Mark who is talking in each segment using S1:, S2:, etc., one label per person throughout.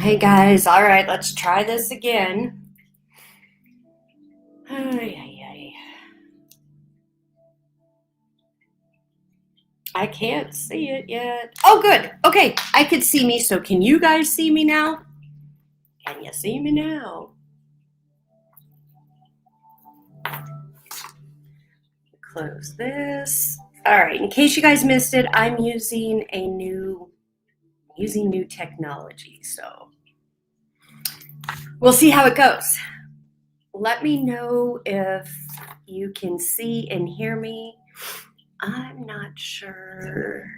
S1: Hey guys, all right, let's try this again. Ay, ay, ay. I can't see it yet. Oh, good. Okay, I could see me, so can you guys see me now? Can you see me now? Close this. All right, in case you guys missed it, I'm using new technology, so we'll see how it goes. Let me know if you can see and hear me. I'm not sure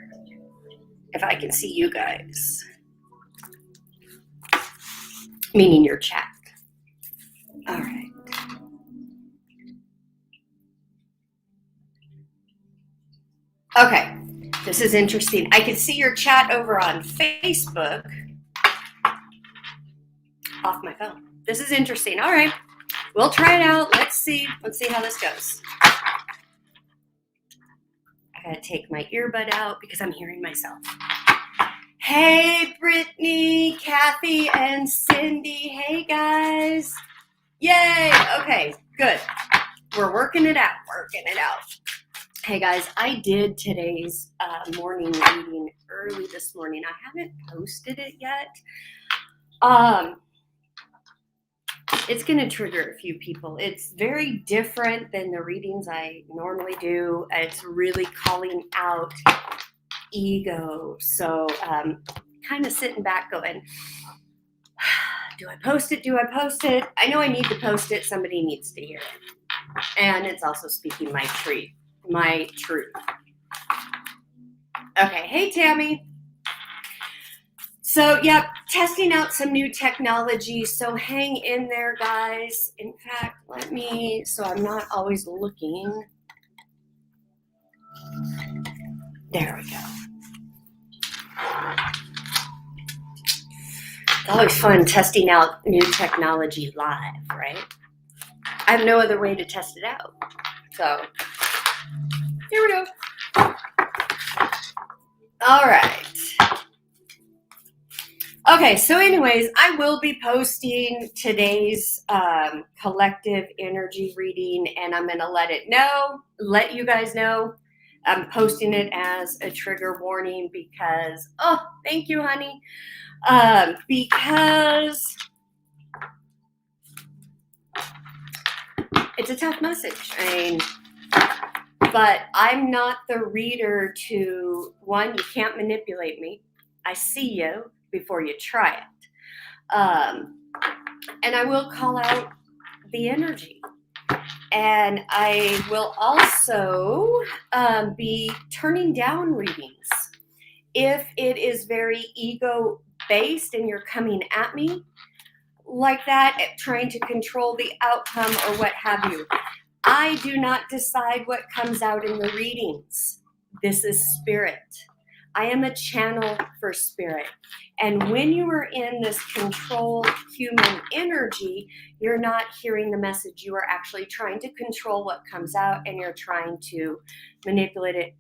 S1: if I can see you guys, meaning your chat. All right. Okay, this is interesting. I can see your chat over on Facebook off my phone. This is interesting. All right, we'll try it out. Let's see how this goes. I gotta take my earbud out because I'm hearing myself. Hey, Brittany, Kathy, and Cindy. Hey, guys. Yay. Okay, good. We're working it out. Hey guys, I did today's morning reading early this morning. I haven't posted it yet. It's going to trigger a few people. It's very different than the readings I normally do. It's really calling out ego. So kind of sitting back going, do I post it? I know I need to post it. Somebody needs to hear it. And it's also speaking my truth. Okay, hey Tammy. So, yep, testing out some new technology. So hang in there, guys. In fact, so I'm not always looking. There we go. It's always fun testing out new technology live, right? I have no other way to test it out. So, here we go. All right. Okay, so anyways, I will be posting today's collective energy reading, and I'm going to let you guys know. I'm posting it as a trigger warning because, thank you, honey. Because it's a tough message. But I'm not the reader to, one, you can't manipulate me. I see you before you try it. And I will call out the energy. And I will also be turning down readings. If it is very ego-based and you're coming at me like that, trying to control the outcome or what have you, I do not decide what comes out in the readings. This is spirit. I am a channel for spirit. And when you are in this controlled human energy, you're not hearing the message. You are actually trying to control what comes out, and you're trying to manipulate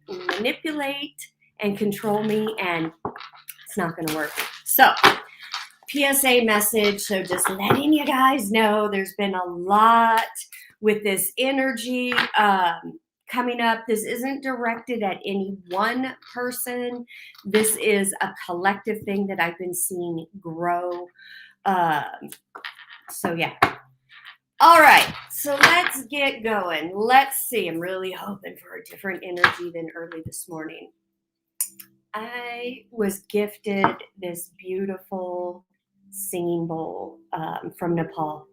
S1: and control me, and it's not going to work. So, PSA message. So just letting you guys know there's been a lot with this energy coming up. This isn't directed at any one person. This is a collective thing that I've been seeing grow. So yeah. All right, so let's get going. Let's see. I'm really hoping for a different energy than early this morning. I was gifted this beautiful singing bowl from Nepal.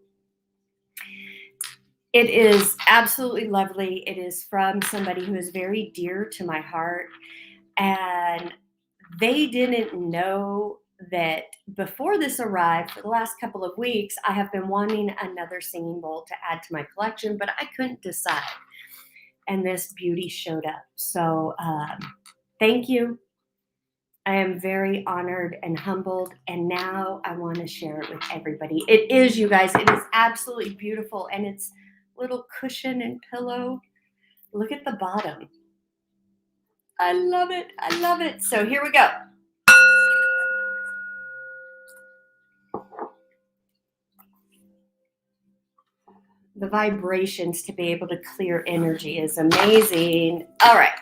S1: It is absolutely lovely. It is from somebody who is very dear to my heart. And they didn't know that before this arrived, for the last couple of weeks, I have been wanting another singing bowl to add to my collection, but I couldn't decide. And this beauty showed up. So thank you. I am very honored and humbled, and now I want to share it with everybody. It is, you guys, it is absolutely beautiful, and it's little cushion and pillow. Look at the bottom. I love it. So here we go. the vibrations to be able to clear energy is amazing. All right.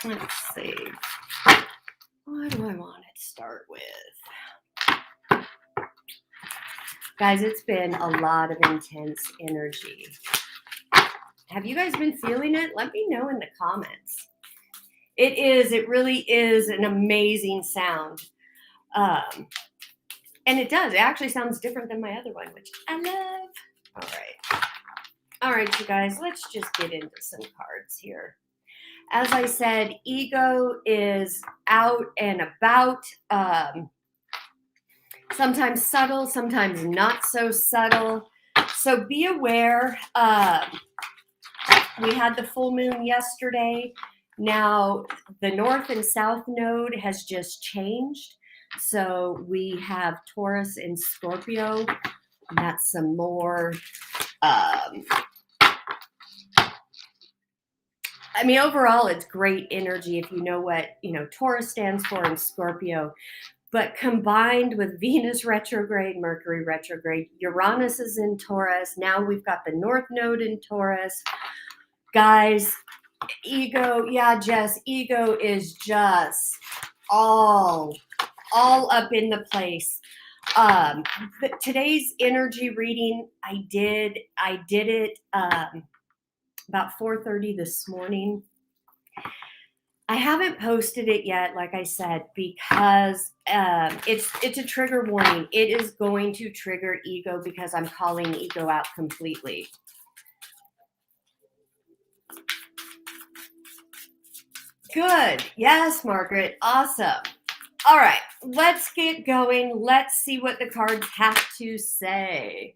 S1: Let's see. What do I want to start with? Guys, it's been a lot of intense energy. Have you guys been feeling it? Let me know in the comments. It really is an amazing sound. And it does. It actually sounds different than my other one, which I love. All right. All right, you guys, let's just get into some cards here. As I said, ego is out and about. Sometimes subtle, sometimes not so subtle. So be aware. We had the full moon yesterday. Now the north and south node has just changed. So we have Taurus and Scorpio. And that's some more. I mean, overall, it's great energy if you know what, Taurus stands for in Scorpio. But combined with Venus retrograde, Mercury retrograde, Uranus is in Taurus. Now we've got the North Node in Taurus. Guys, ego, yeah, Jess, ego is just all up in the place. Today's energy reading, I did it about 4:30 this morning. I haven't posted it yet, like I said, because it's a trigger warning. It is going to trigger ego because I'm calling ego out completely. Good. Yes, Margaret. Awesome. All right, let's get going. Let's see what the cards have to say.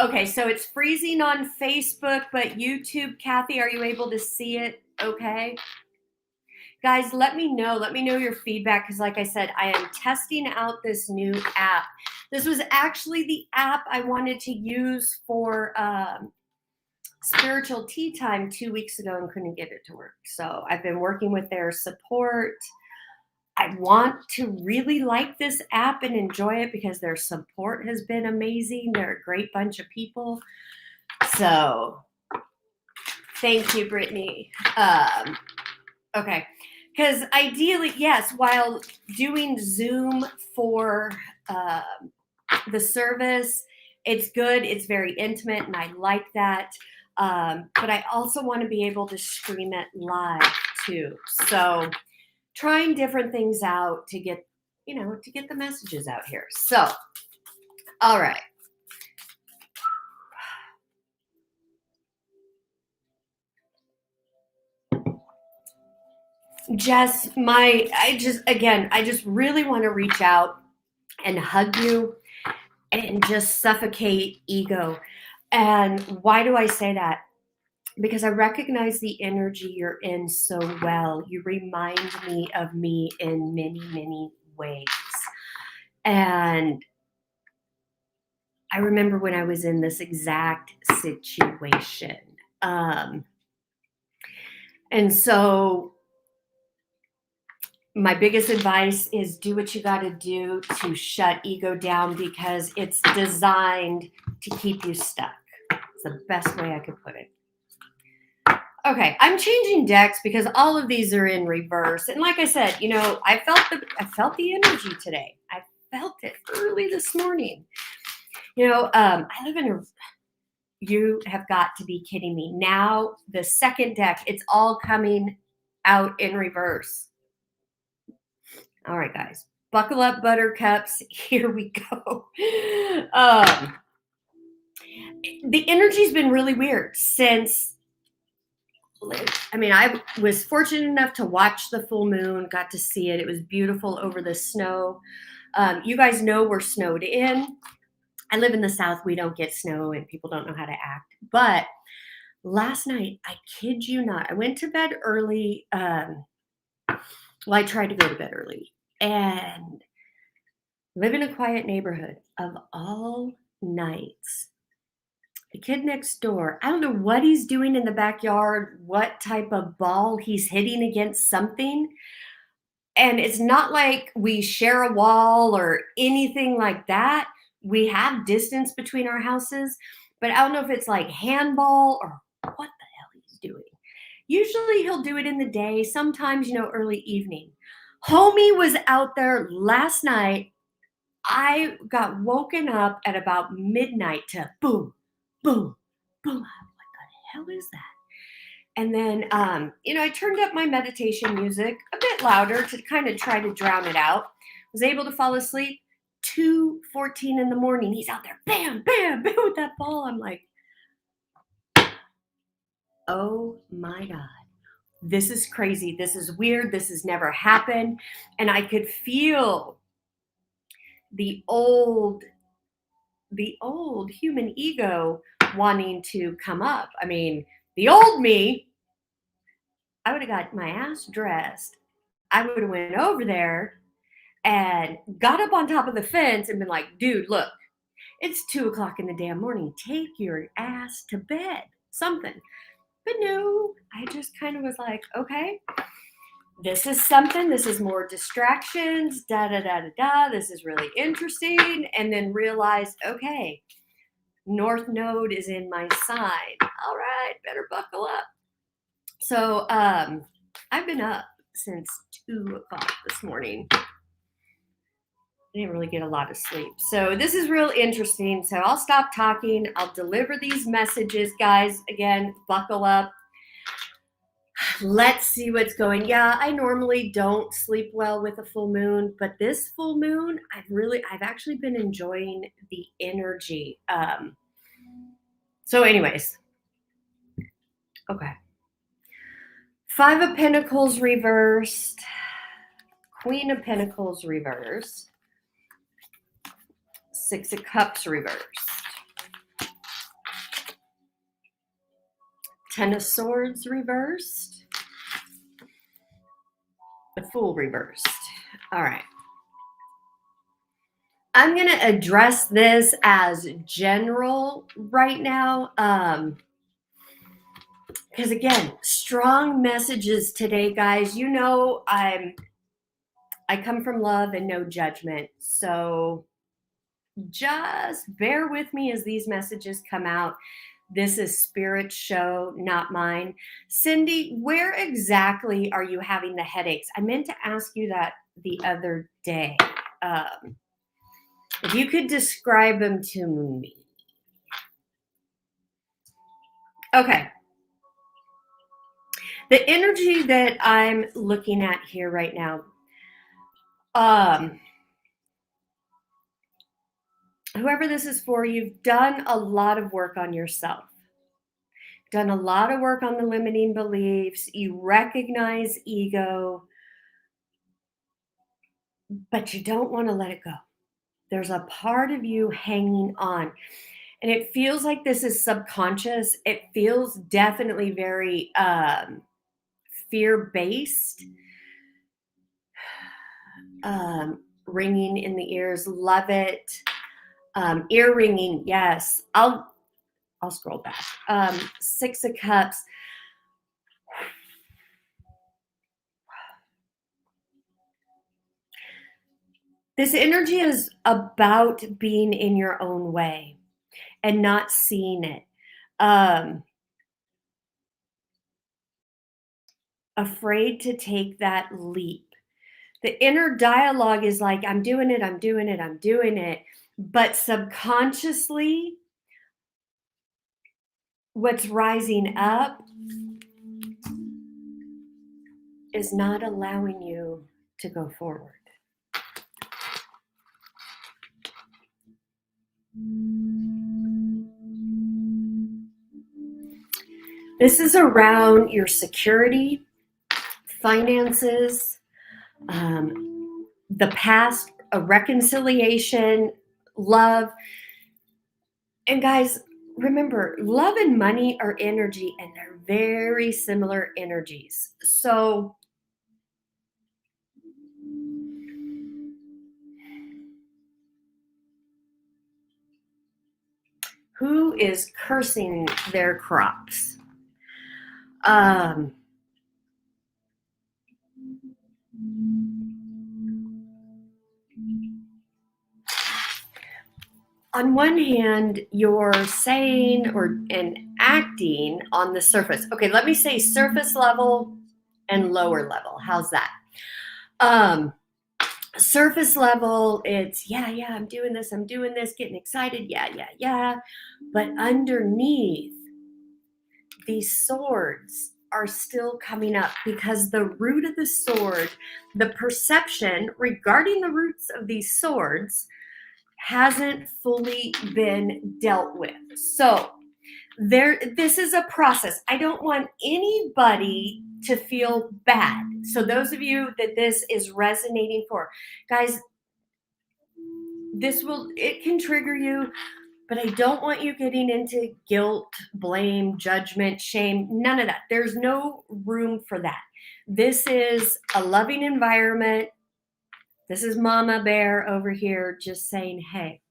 S1: Okay, so it's freezing on Facebook, but YouTube, Kathy, are you able to see it okay? Guys, let me know your feedback, because like I said, I am testing out this new app. This was actually the app I wanted to use for spiritual tea time 2 weeks ago and couldn't get it to work. So I've been working with their support. I want to really like this app and enjoy it because their support has been amazing. They're a great bunch of people. So thank you, Brittany. Okay. Because ideally, yes, while doing Zoom for the service, it's good. It's very intimate, and I like that. But I also want to be able to stream it live too. So trying different things out to get the messages out here. So, all right. Jess, I just really want to reach out and hug you and just suffocate ego. And why do I say that? Because I recognize the energy you're in so well. You remind me of me in many, many ways. And I remember when I was in this exact situation. And so my biggest advice is do what you got to do to shut ego down, because it's designed to keep you stuck. It's the best way I could put it. Okay, I'm changing decks because all of these are in reverse. And like I said, I felt the energy today. I felt it early this morning. I live in you have got to be kidding me. Now the second deck, it's all coming out in reverse. All right, guys, buckle up, buttercups. Here we go. The energy's been really weird since, I was fortunate enough to watch the full moon, got to see it. It was beautiful over the snow. You guys know we're snowed in. I live in the South. We don't get snow and people don't know how to act. But last night, I kid you not, I went to bed early. I tried to go to bed early and live in a quiet neighborhood. Of all nights, the kid next door, I don't know what he's doing in the backyard, what type of ball he's hitting against something, And it's not like we share a wall or anything like that. We have distance between our houses, but I don't know if it's like handball or what the hell he's doing. Usually he'll do it in the day, sometimes, early evening. Homie was out there last night. I got woken up at about midnight to boom, boom, boom. What the hell is that? And then, I turned up my meditation music a bit louder to kind of try to drown it out. Was able to fall asleep. 2:14 in the morning, he's out there, bam, bam, bam, with that ball. I'm like, oh my God. This is crazy. This is weird. This has never happened. And I could feel the old human ego wanting to come up. I mean, the old me, I would have got my ass dressed. I would have went over there and got up on top of the fence and been like, dude, look, it's 2:00 in the damn morning. Take your ass to bed. Something. But no, I just kind of was like, okay, this is something. This is more distractions. Da da da da da. This is really interesting. And then realized, okay, North Node is in my sign. All right, better buckle up. So I've been up since 2:00 this morning. I didn't really get a lot of sleep. So this is real interesting. So I'll stop talking. I'll deliver these messages, guys. Again, buckle up. Let's see what's going. Yeah, I normally don't sleep well with a full moon, but this full moon, I've actually been enjoying the energy. So anyways, okay. 5 of Pentacles reversed. Queen of Pentacles reversed. 6 of Cups reversed. 10 of Swords reversed. The Fool reversed. All right. I'm going to address this as general right now. Because again, strong messages today, guys. I come from love and no judgment. So just bear with me as these messages come out. This is Spirit's show, not mine. Cindy, where exactly are you having the headaches? I meant to ask you that the other day. If you could describe them to me. Okay. The energy that I'm looking at here right now, whoever this is for, you've done a lot of work on yourself. Done a lot of work on the limiting beliefs. You recognize ego, but you don't want to let it go. There's a part of you hanging on. And it feels like this is subconscious. It feels definitely very fear-based. Ringing in the ears, love it. Ear ringing, yes. I'll scroll back. 6 of Cups. This energy is about being in your own way and not seeing it. Afraid to take that leap. The inner dialogue is like, I'm doing it, I'm doing it, I'm doing it. But subconsciously, what's rising up is not allowing you to go forward. This is around your security, finances, the past, a reconciliation, love. And guys, remember, love and money are energy, and they're very similar energies. So who is cursing their crops? on one hand, you're saying and acting on the surface. Okay, let me say surface level and lower level. How's that? Surface level, it's yeah, I'm doing this, getting excited, yeah. But underneath, these swords are still coming up because the root of the sword, the perception regarding the roots of these swords hasn't fully been dealt with. So this is a process. I don't want anybody to feel bad. So those of you that this is resonating for, guys, it can trigger you, but I don't want you getting into guilt, blame, judgment, shame, none of that. There's no room for that. This is a loving environment. This is Mama Bear over here just saying, hey,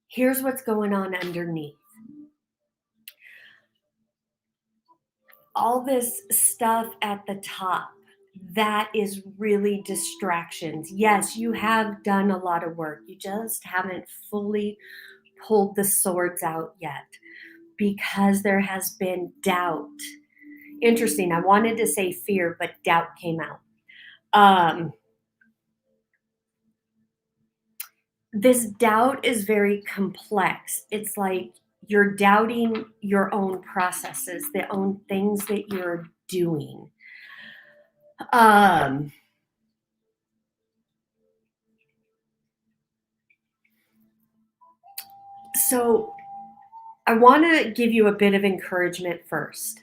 S1: here's what's going on underneath. All this stuff at the top, that is really distractions. Yes, you have done a lot of work. You just haven't fully pulled the swords out yet because there has been doubt. Interesting. I wanted to say fear, but doubt came out. This doubt is very complex. It's like you're doubting your own processes, the own things that you're doing. So I want to give you a bit of encouragement first.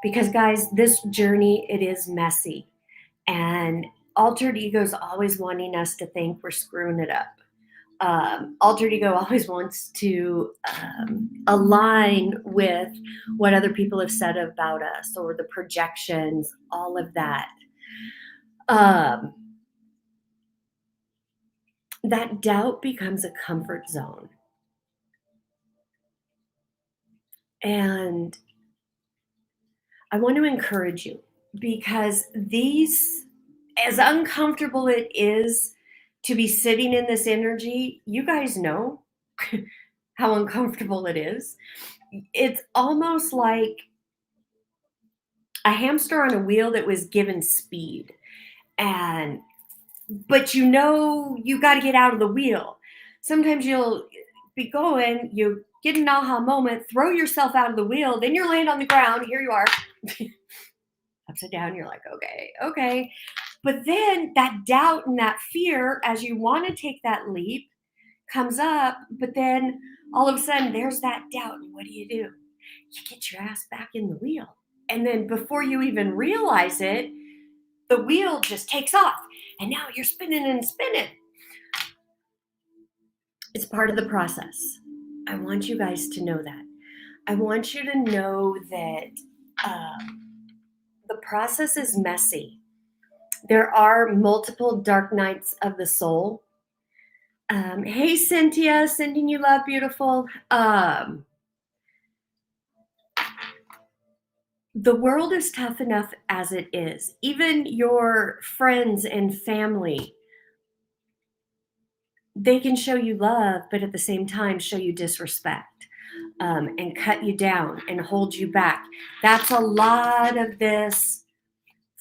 S1: Because guys, this journey, it is messy. And altered ego is always wanting us to think we're screwing it up. Altered ego always wants to align with what other people have said about us or the projections, all of that. That doubt becomes a comfort zone. And I want to encourage you because as uncomfortable it is to be sitting in this energy, you guys know how uncomfortable it is. It's almost like a hamster on a wheel that was given speed. But you got to get out of the wheel. Sometimes you'll be going, you get an aha moment, throw yourself out of the wheel, then you're laying on the ground, here you are, upside down, you're like, okay. But then that doubt and that fear, as you want to take that leap, comes up, but then all of a sudden there's that doubt. And what do? You get your ass back in the wheel. And then before you even realize it, the wheel just takes off. And now you're spinning and spinning. It's part of the process. I want you guys to know that. I want you to know that the process is messy. There are multiple dark nights of the soul. Hey, Cynthia, sending you love, beautiful. The world is tough enough as it is. Even your friends and family, they can show you love, but at the same time show you disrespect and cut you down and hold you back. That's a lot of this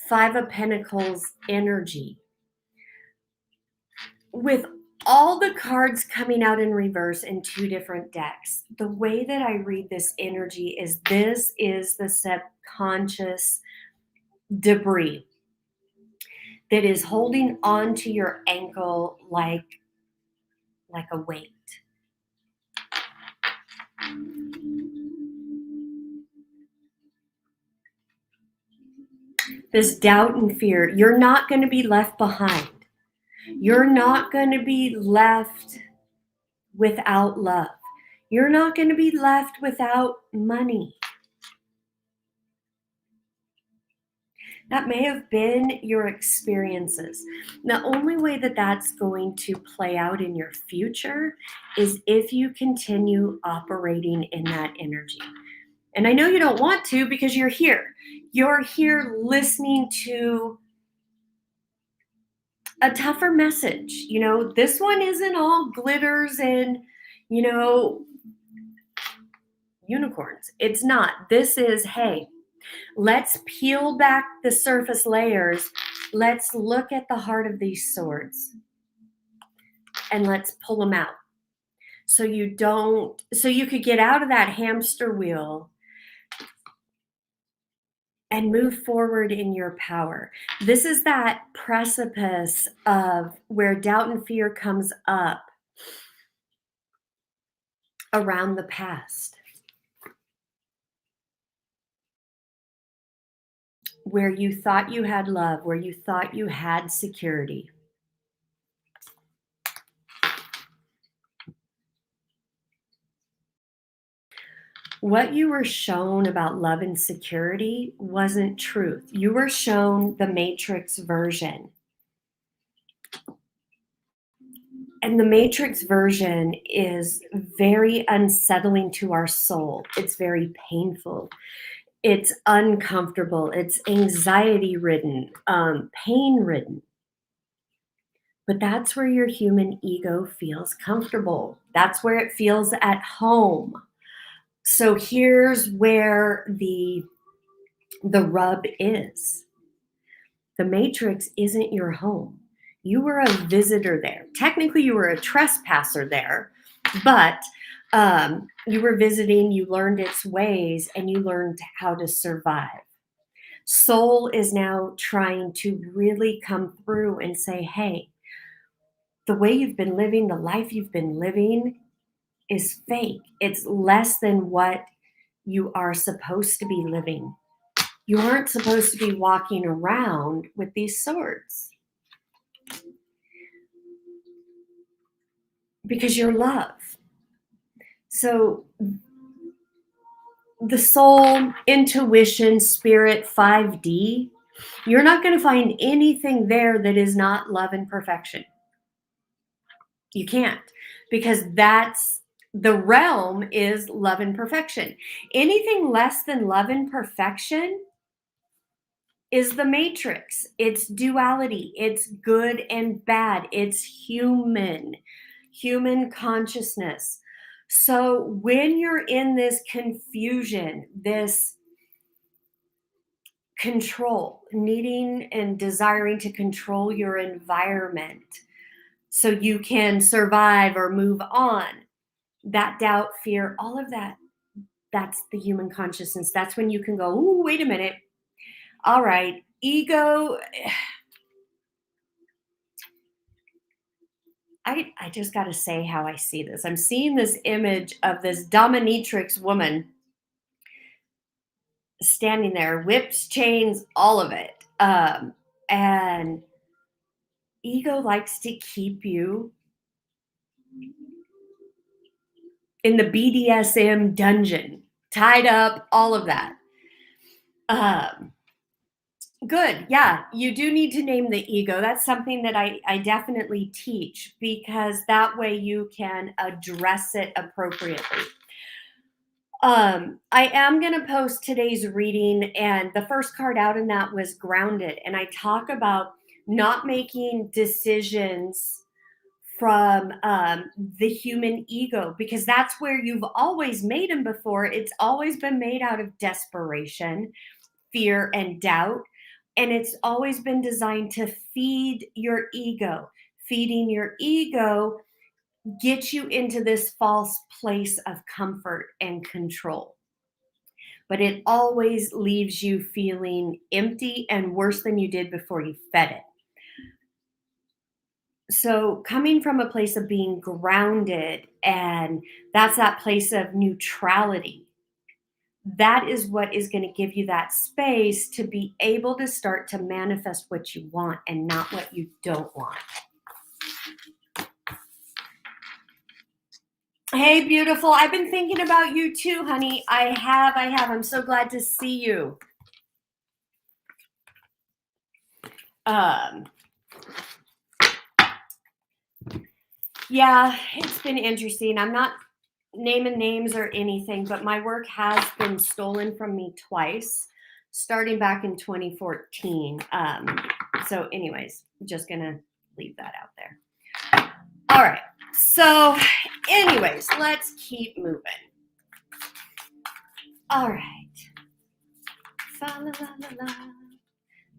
S1: Five of Pentacles energy. With all the cards coming out in reverse in two different decks, the way that I read this energy is this is the subconscious debris that is holding onto your ankle like a weight. This doubt and fear, you're not going to be left behind. You're not going to be left without love. You're not going to be left without money. That may have been your experiences. The only way that that's going to play out in your future is if you continue operating in that energy. And I know you don't want to because you're here. You're here listening to a tougher message. You know, this one isn't all glitters and, you know, unicorns. It's not. This is, hey, let's peel back the surface layers. Let's look at the heart of these swords and let's pull them out. So you could get out of that hamster wheel and move forward in your power. This is that precipice of where doubt and fear comes up around the past, where you thought you had love, where you thought you had security. What you were shown about love and security wasn't truth. You were shown the Matrix version. And the Matrix version is very unsettling to our soul. It's very painful. It's uncomfortable. It's anxiety-ridden, pain-ridden. But that's where your human ego feels comfortable. That's where it feels at home. So here's where the rub is. The Matrix isn't your home. You were a visitor there. Technically, you were a trespasser there, but you were visiting, you learned its ways, and you learned how to survive. Soul is now trying to really come through and say, hey, the way you've been living, the life you've been living is fake. It's less than what you are supposed to be living. You aren't supposed to be walking around with these swords because you're love. So the soul, intuition, spirit, 5D, you're not going to find anything there that is not love and perfection. You can't, because that's the realm is love and perfection. Anything less than love and perfection is the Matrix. It's duality. It's good and bad. It's human consciousness. So when you're in this confusion, this control, needing and desiring to control your environment so you can survive or move on, that doubt, fear, all of that, that's the human consciousness. That's when you can go, ooh, wait a minute. All right, ego. I just got to say how I see this. I'm seeing this image of this dominatrix woman standing there, whips, chains, all of it. And ego likes to keep you in the BDSM dungeon, tied up, all of that. Good. Yeah, you do need to name the ego. That's something that I definitely teach, because that way you can address it appropriately. I am going to post today's reading, and the first card out in that was grounded. And I talk about not making decisions from the human ego, because that's where you've always made them before. It's always been made out of desperation, fear, and doubt. And it's always been designed to feed your ego. Feeding your ego gets you into this false place of comfort and control. But it always leaves you feeling empty and worse than you did before you fed it. So coming from a place of being grounded, and that's that place of neutrality, that is what is going to give you that space to be able to start to manifest what you want and not what you don't want. Hey, beautiful. I've been thinking about you too, honey. I have. I'm so glad to see you. Yeah, it's been interesting. I'm not naming names or anything, but my work has been stolen from me twice, starting back in 2014. So anyways, just gonna leave that out there. All right. So anyways, let's keep moving. All right. Fa la la la la.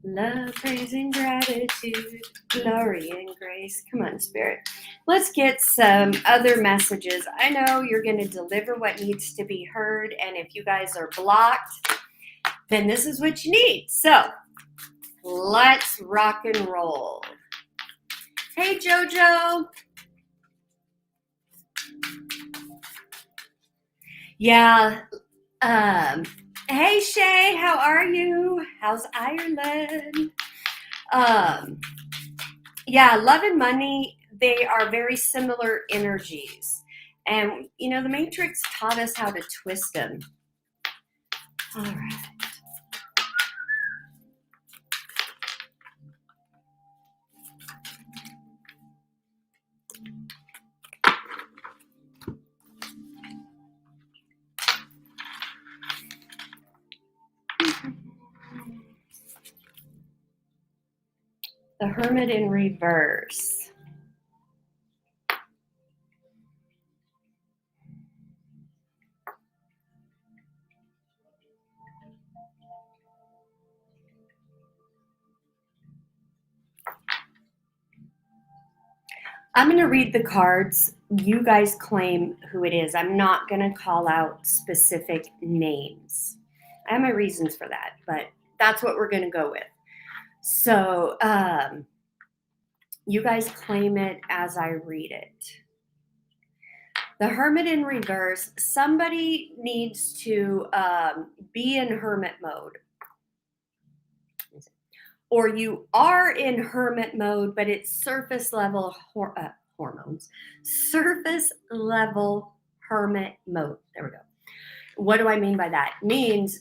S1: Love, praise, and gratitude, glory and grace. Come on, Spirit. Let's get some other messages. I know you're going to deliver what needs to be heard, and if you guys are blocked, then this is what you need. So let's rock and roll. Hey, Jojo. Yeah. Hey, Shay, how are you? How's Ireland? Yeah, love and money, they are very similar energies. And, you know, the Matrix taught us how to twist them. All right. The Hermit in reverse. I'm going to read the cards. You guys claim who it is. I'm not going to call out specific names. I have my reasons for that, but that's what we're going to go with. So you guys claim it as I read it. The Hermit in reverse, somebody needs to be in Hermit mode. Or you are in Hermit mode, but it's surface level hormones. Surface level Hermit mode. There we go. What do I mean by that? It means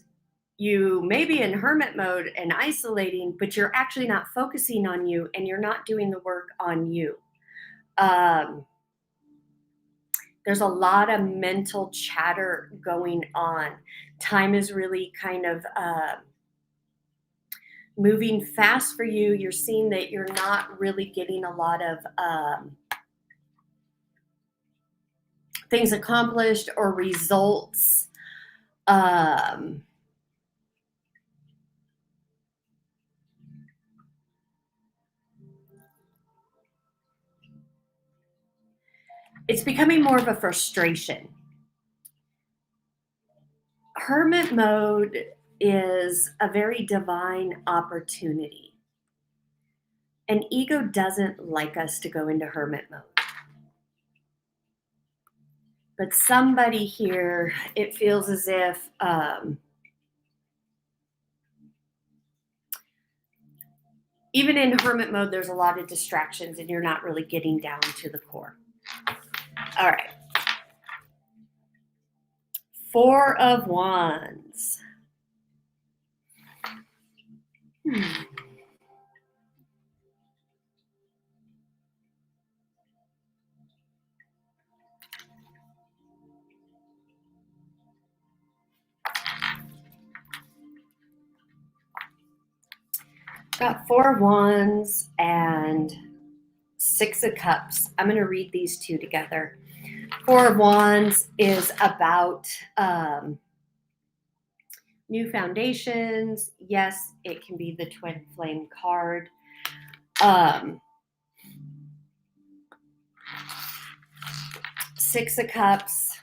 S1: you may be in Hermit mode and isolating, but you're actually not focusing on you and you're not doing the work on you. There's a lot of mental chatter going on. Time is really kind of moving fast for you. You're seeing that you're not really getting a lot of things accomplished or results. It's becoming more of a frustration. Hermit mode is a very divine opportunity. And ego doesn't like us to go into hermit mode. But somebody here, it feels as if even in hermit mode, there's a lot of distractions and you're not really getting down to the core. All right. 4 of Wands. Got 4 of Wands and 6 of Cups. I'm going to read these two together. 4 of Wands is about new foundations. Yes, it can be the twin flame card. 6 of Cups,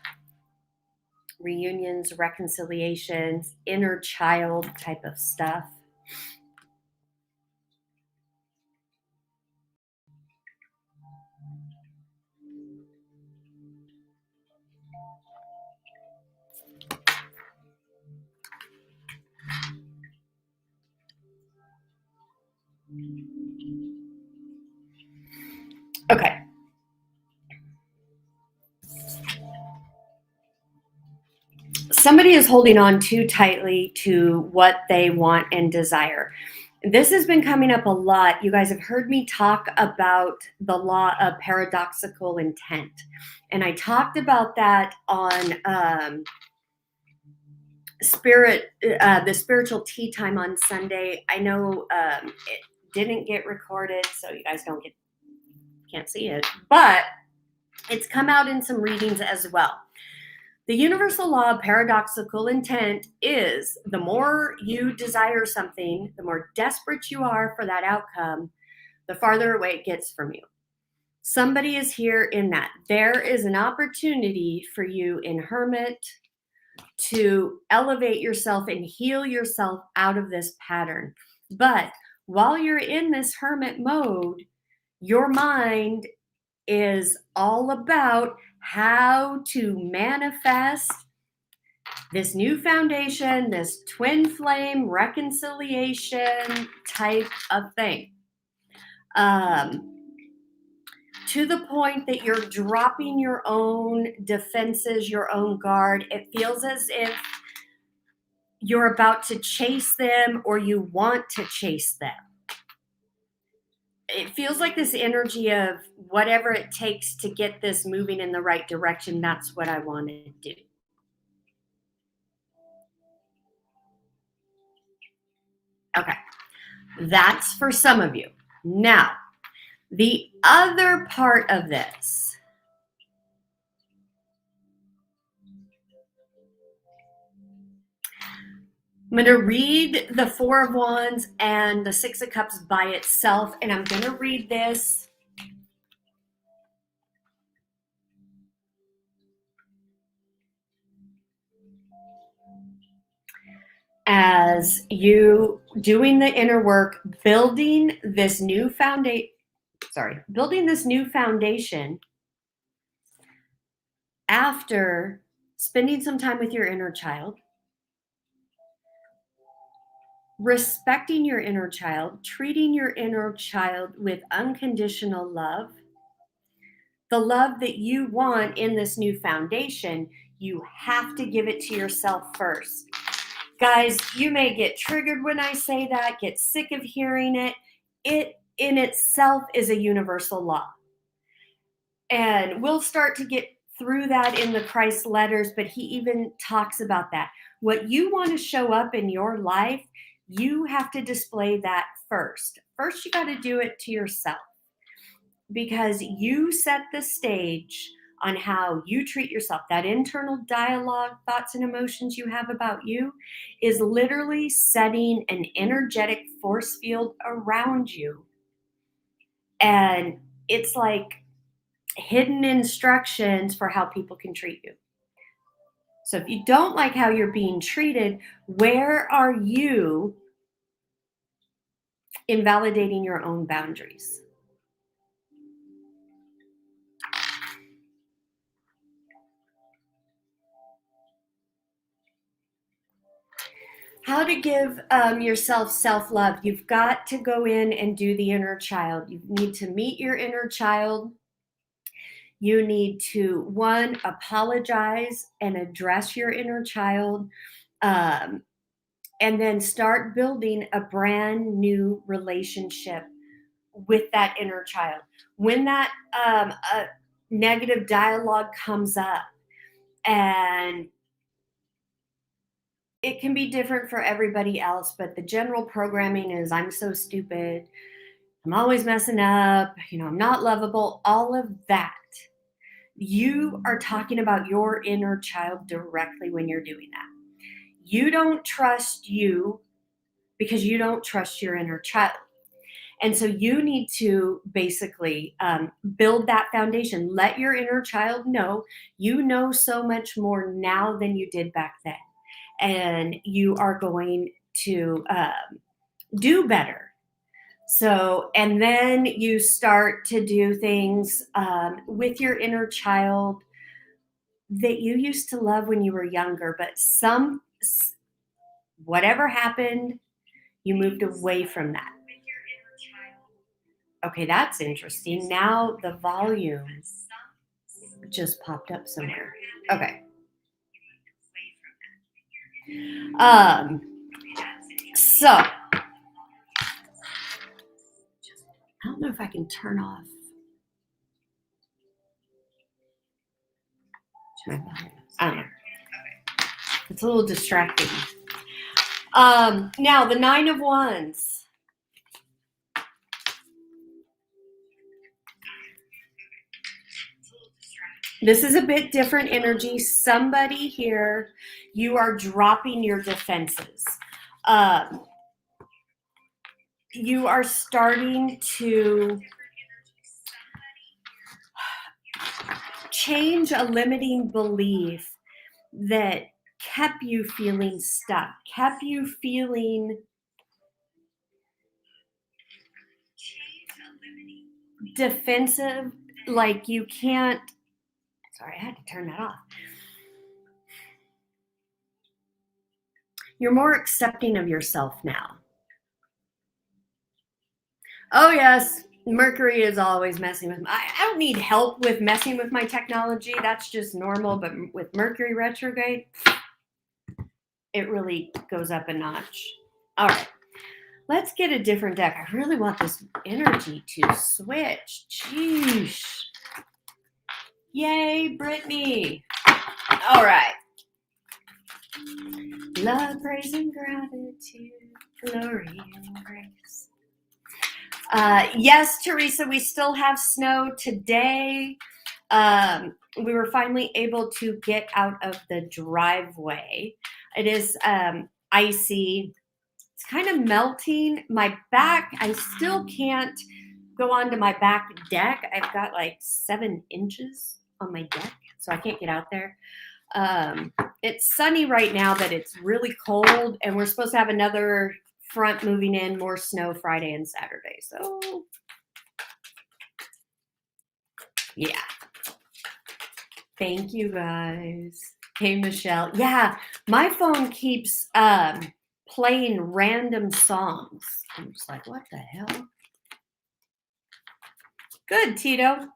S1: reunions, reconciliations, inner child type of stuff. Okay. Somebody is holding on too tightly to what they want and desire. This has been coming up a lot. You guys have heard me talk about the law of paradoxical intent. And I talked about that on the spiritual tea time on Sunday. I know it didn't get recorded, so you guys don't get can't see it, but it's come out in some readings as well. The universal law of paradoxical intent is the more you desire something, the more desperate you are for that outcome, the farther away it gets from you. Somebody is here in that. There is an opportunity for you in Hermit to elevate yourself and heal yourself out of this pattern. But while you're in this Hermit mode, your mind is all about how to manifest this new foundation, this twin flame reconciliation type of thing. To the point that you're dropping your own defenses, your own guard. It feels as if you're about to chase them or you want to chase them. It feels like this energy of whatever it takes to get this moving in the right direction. That's what I want to do. Okay, that's for some of you. Now, the other part of this, I'm going to read the Four of Wands and the Six of Cups by itself, and I'm going to read this as you doing the inner work, building this new foundation after spending some time with your inner child, respecting your inner child, treating your inner child with unconditional love, the love that you want in this new foundation. You have to give it to yourself first. Guys, you may get triggered when I say that, get sick of hearing it. It in itself is a universal law. And we'll start to get through that in the Christ letters, but he even talks about that. What you want to show up in your life, you have to display that first. First, you got to do it to yourself, because you set the stage on how you treat yourself. That internal dialogue, thoughts and emotions you have about you is literally setting an energetic force field around you. And it's like hidden instructions for how people can treat you. So if you don't like how you're being treated, where are you invalidating your own boundaries? How to give yourself self-love. You've got to go in and do the inner child. You need to meet your inner child. You need to, one, apologize and address your inner child, and then start building a brand new relationship with that inner child. When that negative dialogue comes up, and it can be different for everybody else, but the general programming is, I'm so stupid, I'm always messing up, I'm not lovable, all of that. You are talking about your inner child directly when you're doing that. You don't trust you because you don't trust your inner child. And so you need to basically build that foundation. Let your inner child know you know so much more now than you did back then. And you are going to do better. So, and then you start to do things with your inner child that you used to love when you were younger, but whatever happened, you moved away from that. Okay, that's interesting. Now the volume just popped up somewhere. Okay. So I don't know if I can turn off my volume. I don't know. It's a little distracting. Now the Nine of Wands. This is a bit different energy. Somebody here, you are dropping your defenses. You are starting to change a limiting belief that kept you feeling stuck, kept you feeling defensive, like you can't. Sorry, I had to turn that off. You're more accepting of yourself now. Oh, yes, Mercury is always messing with me. I don't need help with messing with my technology. That's just normal. But with Mercury retrograde, it really goes up a notch. All right, let's get a different deck. I really want this energy to switch. Jeez. Yay, Brittany. All right. Love, praise, and gratitude, glory, and grace. Yes, Teresa, we still have snow today. We were finally able to get out of the driveway. It is icy. It's kind of melting. My back, I still can't go onto my back deck. I've got like 7 inches on my deck, so I can't get out there. It's sunny right now, but it's really cold, and we're supposed to have another front moving in, more snow Friday and Saturday. So, yeah. Thank you, guys. Hey, Michelle. Yeah, my phone keeps playing random songs. I'm just like, what the hell? Good, Tito.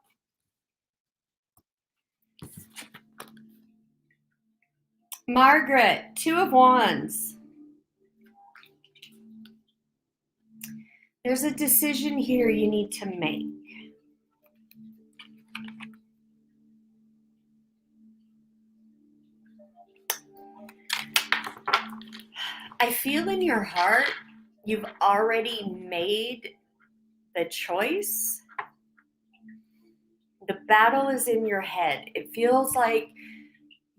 S1: Margaret, 2 of Wands. There's a decision here you need to make. I feel in your heart you've already made the choice. The battle is in your head. It feels like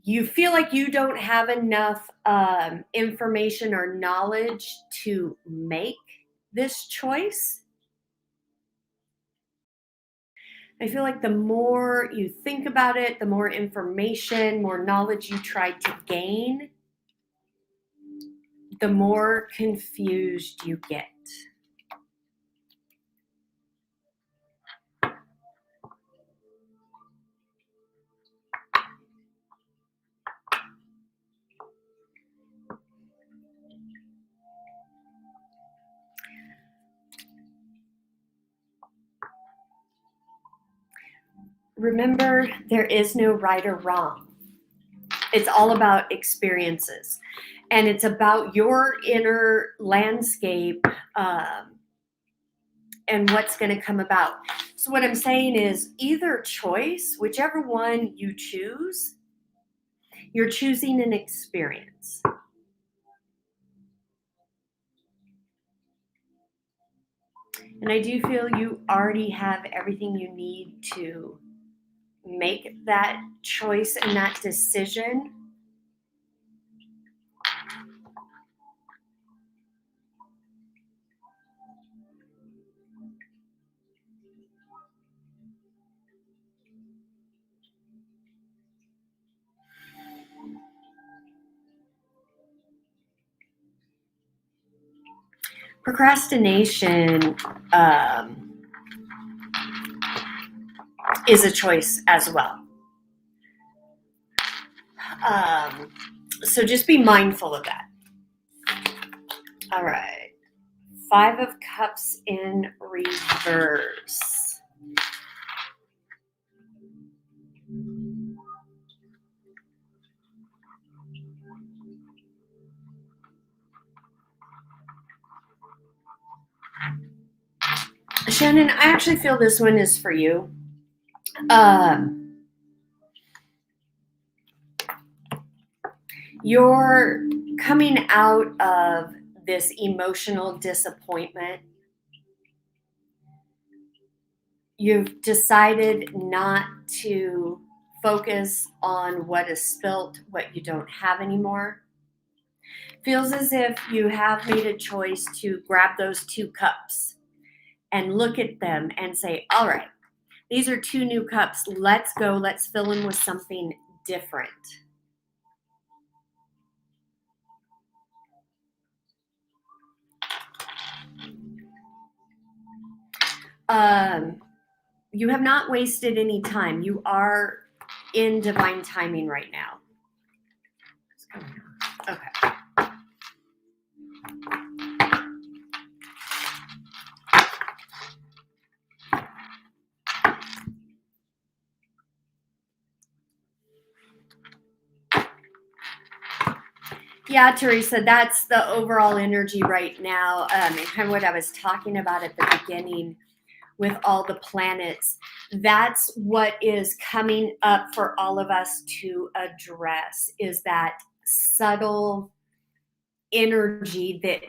S1: you feel like you don't have enough information or knowledge to make this choice. I feel like the more you think about it, the more information, more knowledge you try to gain, the more confused you get. Remember, there is no right or wrong. It's all about experiences. And it's about your inner landscape and what's going to come about. So what I'm saying is either choice, whichever one you choose, you're choosing an experience. And I do feel you already have everything you need to make that choice and that decision. Procrastination is a choice as well. So just be mindful of that. All right. 5 of Cups in reverse. Shannon, I actually feel this one is for you. You're coming out of this emotional disappointment. You've decided not to focus on what is spilt, what you don't have anymore. Feels as if you have made a choice to grab those 2 cups and look at them and say, all right, these are 2 new cups. Let's go. Let's fill them with something different. You have not wasted any time. You are in divine timing right now. What's going on? Okay. Yeah, Teresa, that's the overall energy right now. And kind of what I was talking about at the beginning with all the planets. That's what is coming up for all of us to address, is that subtle energy that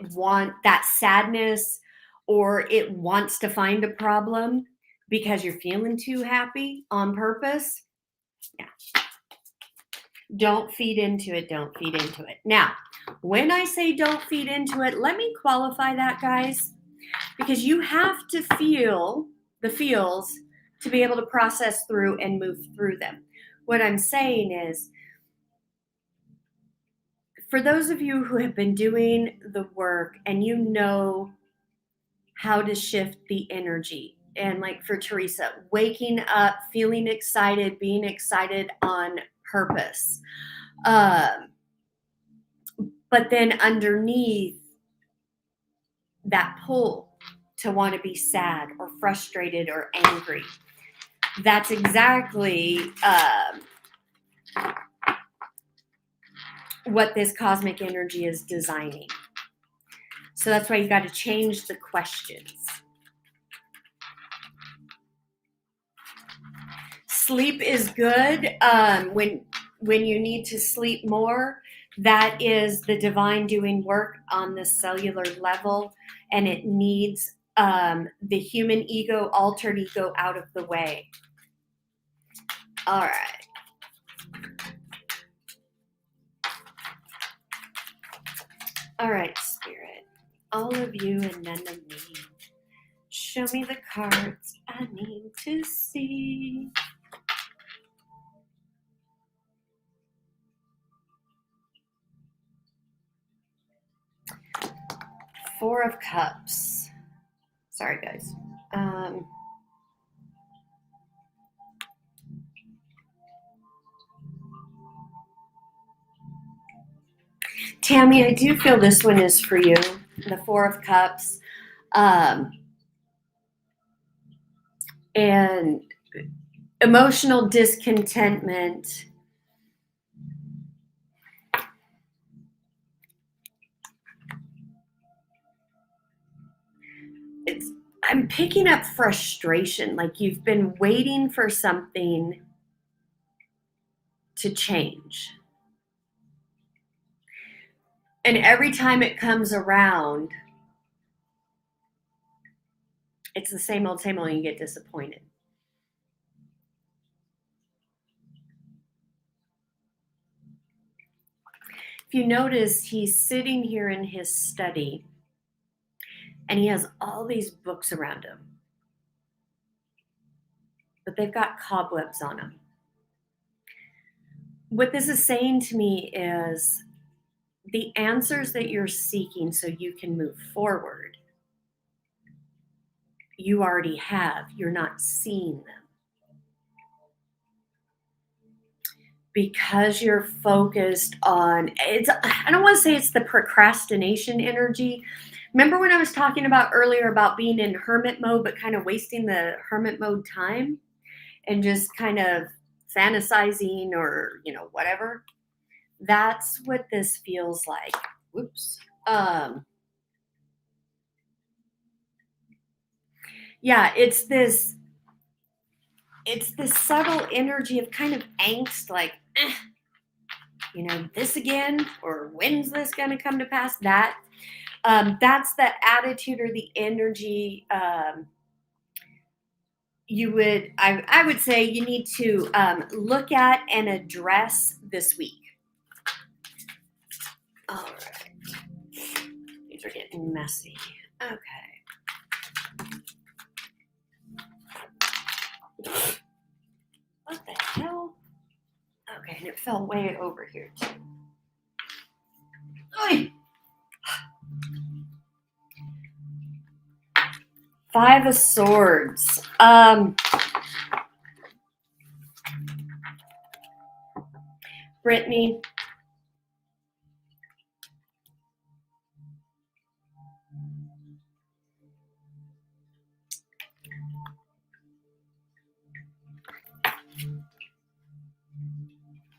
S1: sadness, or it wants to find a problem because you're feeling too happy on purpose. Yeah. Don't feed into it. Don't feed into it. Now, when I say don't feed into it, let me qualify that, guys, because you have to feel the feels to be able to process through and move through them. What I'm saying is, for those of you who have been doing the work and you know how to shift the energy, and like for Teresa, waking up, feeling excited, being excited on purpose. But then underneath that pull to want to be sad or frustrated or angry, that's exactly what this cosmic energy is designing. So that's why you got to change the questions. Sleep is good. When you need to sleep more, that is the divine doing work on the cellular level, and it needs the human ego, altered ego, out of the way. All right. All right, Spirit. All of you and none of me. Show me the cards I need to see. Four of Cups. Sorry, guys. Tammy, I do feel this one is for you. The Four of Cups. And emotional discontentment. I'm picking up frustration, like you've been waiting for something to change. And every time it comes around, it's the same old, and you get disappointed. If you notice, he's sitting here in his study and he has all these books around him, but they've got cobwebs on them. What this is saying to me is the answers that you're seeking so you can move forward, you already have. You're not seeing them. Because you're focused on it's, I don't want to say it's the procrastination energy. Remember when I was talking about earlier about being in hermit mode, but kind of wasting the hermit mode time and just kind of fantasizing or, whatever? That's what this feels like. Whoops. Yeah, it's this subtle energy of kind of angst, like, this again, or when's this going to come to pass? That's the attitude or the energy I would say you need to look at and address this week. All right. These are getting messy. Okay. What the hell? Okay, and it fell way over here too. Oy! 5 of Swords. Brittany.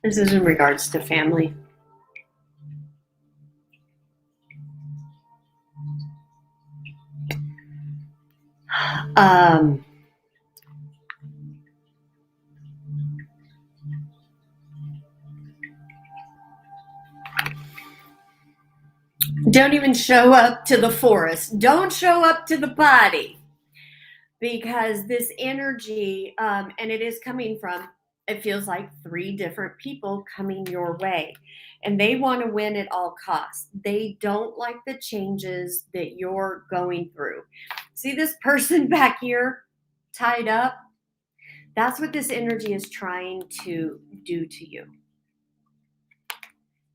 S1: This is in regards to family. Don't even show up to the forest. Don't show up to the party. Because this energy, and it is coming from, it feels like 3 different people coming your way. And they want to win at all costs. They don't like the changes that you're going through. See this person back here tied up? That's what this energy is trying to do to you.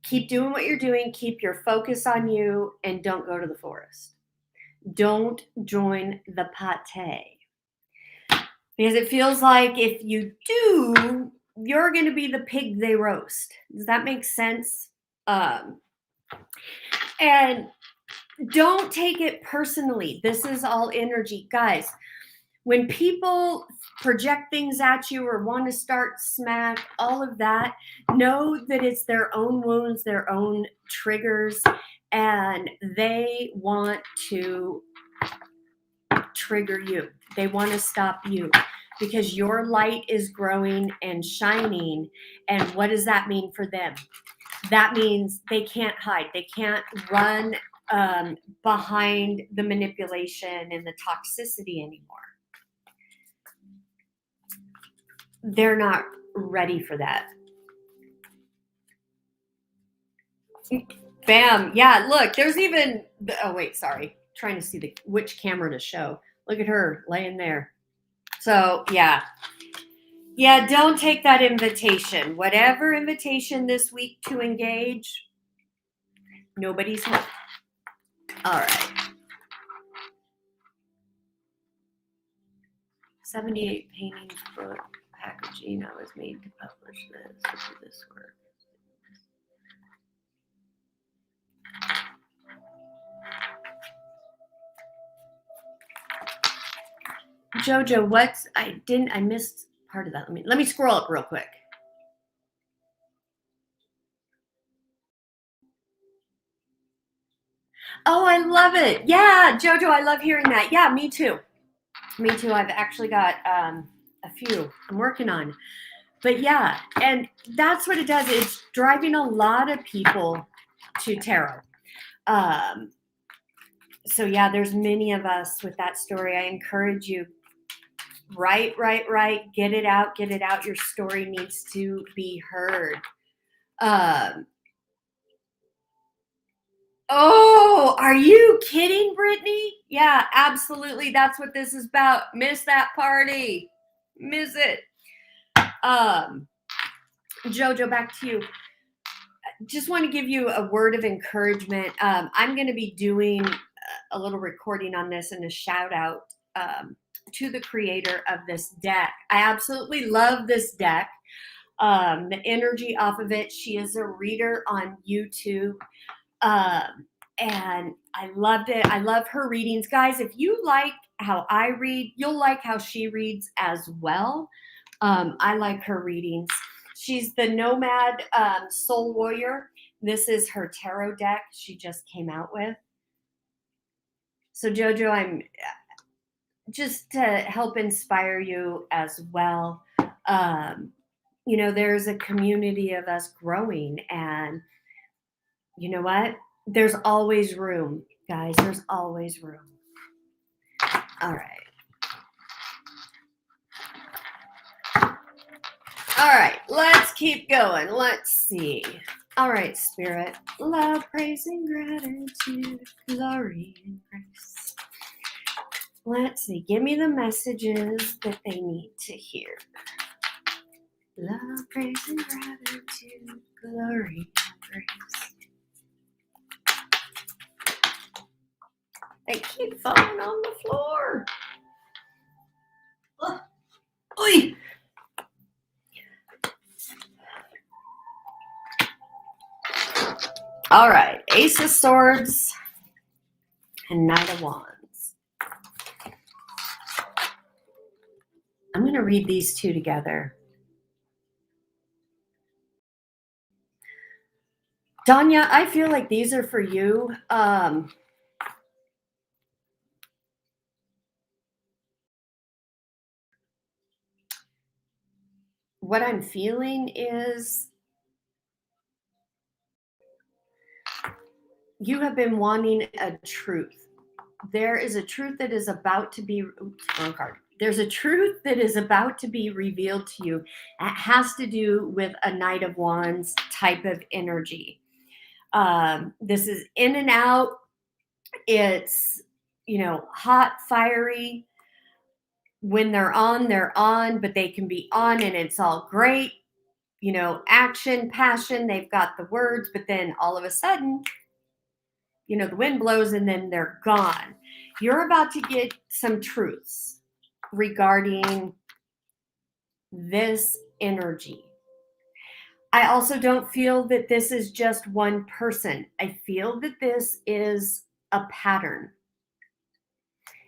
S1: Keep doing what you're doing. Keep your focus on you and don't go to the forest. Don't join the pate. Because it feels like if you do, you're going to be the pig they roast. Does that make sense? And don't take it personally. This is all energy. Guys, when people project things at you or want to start smack, all of that, know that it's their own wounds, their own triggers, and they want to trigger you. They want to stop you because your light is growing and shining. And what does that mean for them? That means they can't hide. They can't run behind the manipulation and the toxicity anymore. They're not ready for that. Bam. Yeah, look, there's even, oh wait, sorry. Trying to see which camera to show. Look at her laying there. So yeah. Yeah, don't take that invitation. Whatever invitation this week to engage, nobody's home. All right. 78 paintings book packaging. I was made to publish this. How did this work? Jojo, I missed part of that. Let me scroll up real quick. Oh, I love it. Yeah, Jojo, I love hearing that. Yeah, me too. Me too. I've actually got a few I'm working on. But yeah, and that's what it does. It's driving a lot of people to tarot. So yeah, there's many of us with that story. I encourage you, write. Get it out. Your story needs to be heard. Oh, are you kidding, Brittany? Yeah, absolutely. That's what this is about. Miss that party. Miss it. Jojo, back to you. Just want to give you a word of encouragement. I'm going to be doing a little recording on this and a shout out to the creator of this deck. I absolutely love this deck. The energy off of it. She is a reader on YouTube. And I loved it. I love her readings. Guys, if you like how I read, you'll like how she reads as well. I like her readings. She's the Nomad Soul Warrior. This is her tarot deck she just came out with. So Jojo, I'm just to help inspire you as well. You know, there's a community of us growing, and you know what? There's always room, guys. There's always room. All right. All right, let's keep going. Let's see. All right, Spirit. Love, praise, and gratitude, glory, and grace. Let's see. Give me the messages that they need to hear. Love, praise, and gratitude, glory, and grace. They keep falling on the floor. Ugh. Oy. All right, Ace of Swords and Knight of Wands. I'm going to read these two together. Danya, I feel like these are for you. What I'm feeling is you have been wanting a truth. There is a truth that is about to be, wrong card. There's a truth that is about to be revealed to you. It has to do with a Knight of Wands type of energy. This is in and out. It's, hot, fiery. When they're on, but they can be on and it's all great. Action, passion, they've got the words, but then all of a sudden, the wind blows and then they're gone. You're about to get some truths regarding this energy. I also don't feel that this is just one person. I feel that this is a pattern.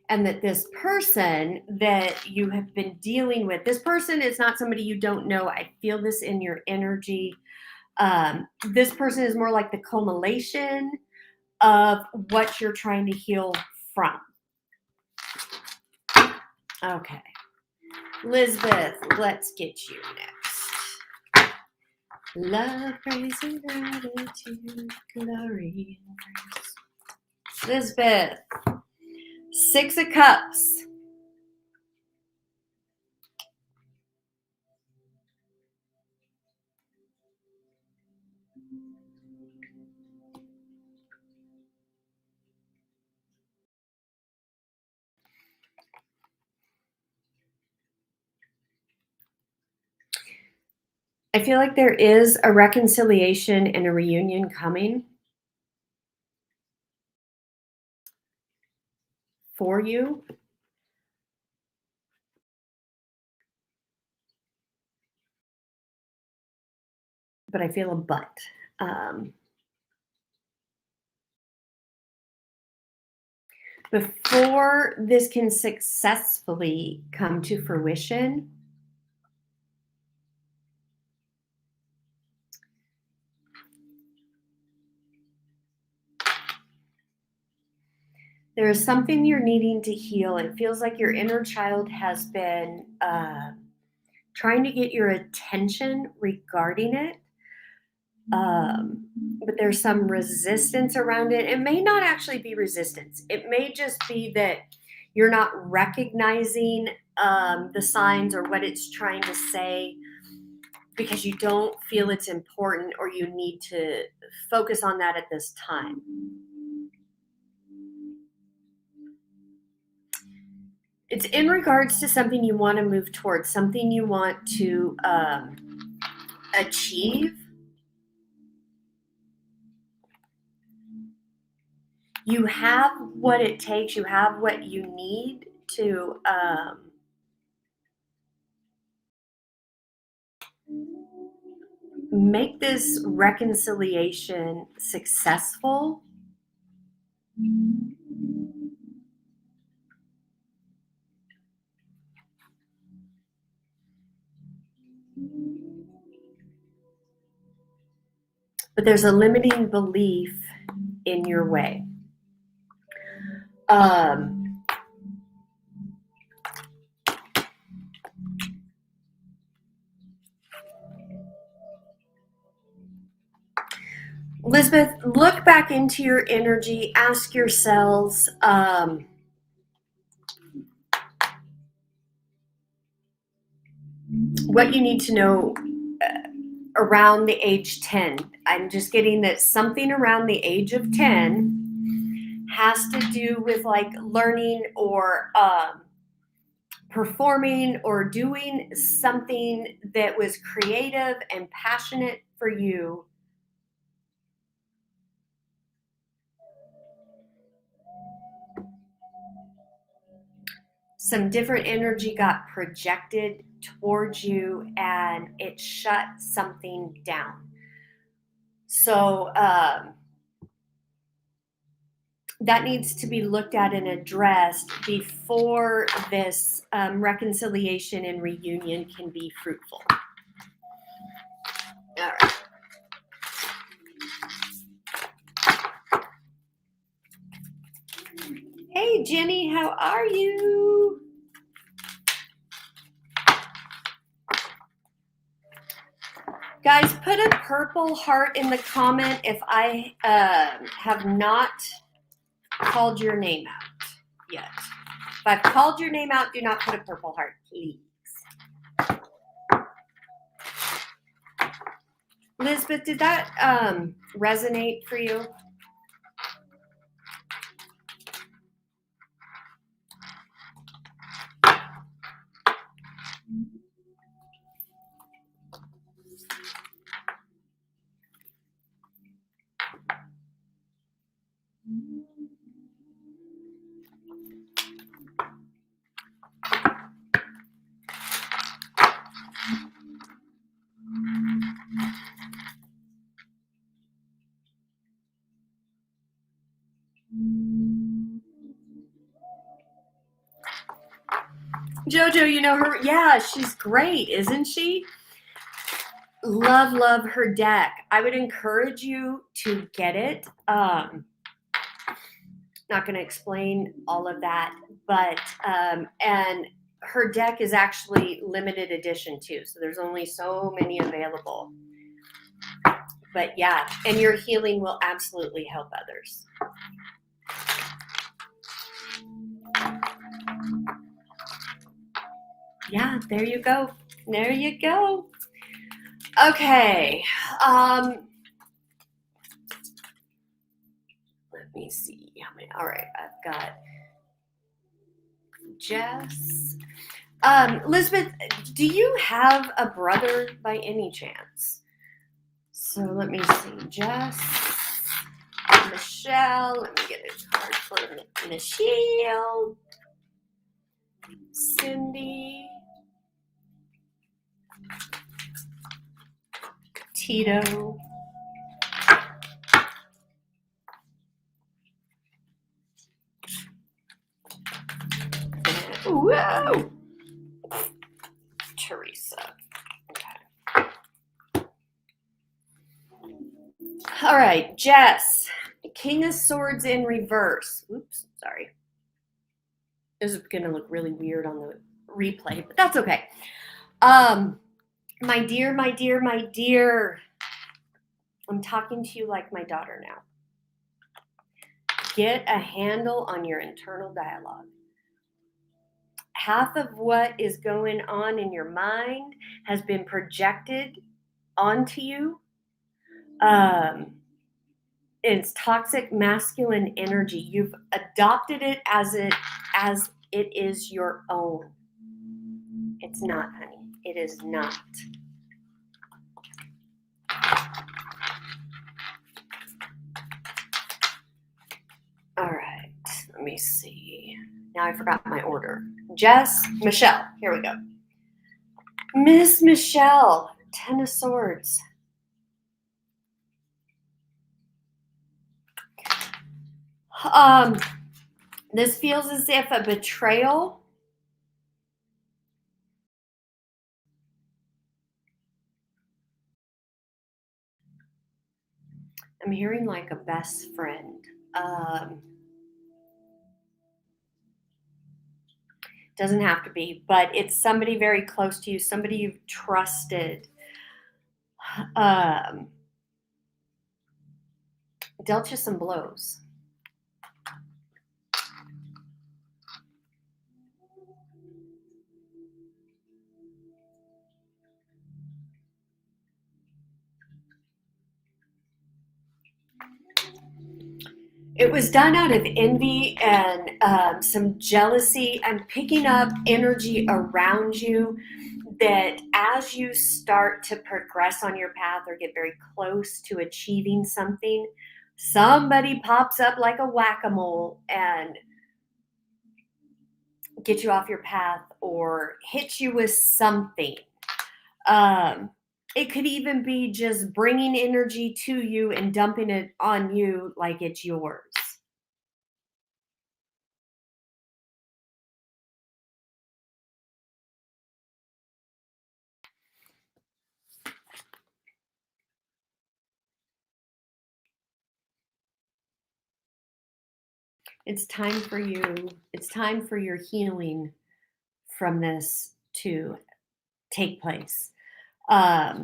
S1: And that this person that you have been dealing with, this person is not somebody you don't know. I feel this in your energy. This person is more like the culmination of what you're trying to heal from. Okay. Elizabeth, let's get you next. Love, praise, and gratitude, glory, and grace. Elizabeth, Six of Cups. I feel like there is a reconciliation and a reunion coming for you. But I feel a but. Before this can successfully come to fruition, there is something you're needing to heal. It feels like your inner child has been trying to get your attention regarding it. But there's some resistance around it. It may not actually be resistance. It may just be that you're not recognizing the signs or what it's trying to say because you don't feel it's important or you need to focus on that at this time. It's in regards to something you want to move towards, something you want to achieve. You have what it takes, you have what you need to make this reconciliation successful. But there's a limiting belief in your way. Elizabeth, look back into your energy, ask yourselves, what you need to know around the age 10. I'm just getting that something around the age of 10 has to do with like learning or performing or doing something that was creative and passionate for you. Some different energy got projected towards you and it shut something down. So that needs to be looked at and addressed before this reconciliation and reunion can be fruitful. All right. Hey, Jenny, how are you? Guys, put a purple heart in the comment if I have not called your name out yet. If I've called your name out, do not put a purple heart, please. Lisbeth, did that resonate for you? Jojo, you know her? Yeah, she's great, isn't she? Love her deck. I would encourage you to get it. Not going to explain all of that, but and her deck is actually limited edition too, so there's only so many available. But yeah, and your healing will absolutely help others. Yeah, there you go. There you go. Okay. Let me see. All right, I've got Jess. Elizabeth, do you have a brother by any chance? So let me see. Jess, Michelle. Let me get a card for Michelle. Cindy. Tito. Whoa! Teresa. Okay. All right, Jess. King of Swords in reverse. Oops, sorry. This is going to look really weird on the replay, but that's okay. My dear, my dear, my dear. I'm talking to you like my daughter now. Get a handle on your internal dialogue. Half of what is going on in your mind has been projected onto you. It's toxic masculine energy. You've adopted it as it is your own. It's not, honey. It is not. All right. Let me see. Now I forgot my order. Jess, Michelle. Here we go. Miss Michelle, 10 of Swords. This feels as if a betrayal. I'm hearing like a best friend. Doesn't have to be, but it's somebody very close to you, somebody you've trusted. Dealt you some blows. It was done out of envy and some jealousy. I'm picking up energy around you that as you start to progress on your path or get very close to achieving something, somebody pops up like a whack-a-mole and get you off your path or hit you with something. It could even be just bringing energy to you and dumping it on you like it's yours. It's time for you. It's time for your healing from this to take place. I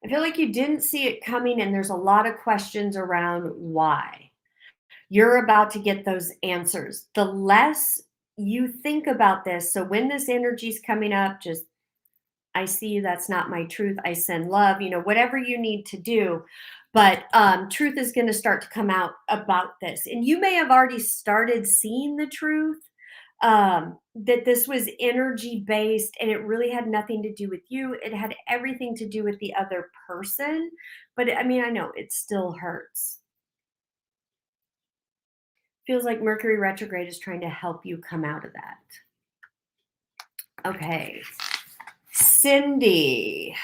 S1: feel like you didn't see it coming, and there's a lot of questions around why. You're about to get those answers. The less you think about this, so when this energy's coming up, just I see you, that's not my truth. I send love, whatever you need to do. But truth is going to start to come out about this. And you may have already started seeing the truth, that this was energy based and it really had nothing to do with you. It had everything to do with the other person. But I mean, I know it still hurts. Feels like Mercury retrograde is trying to help you come out of that. Okay. Cindy,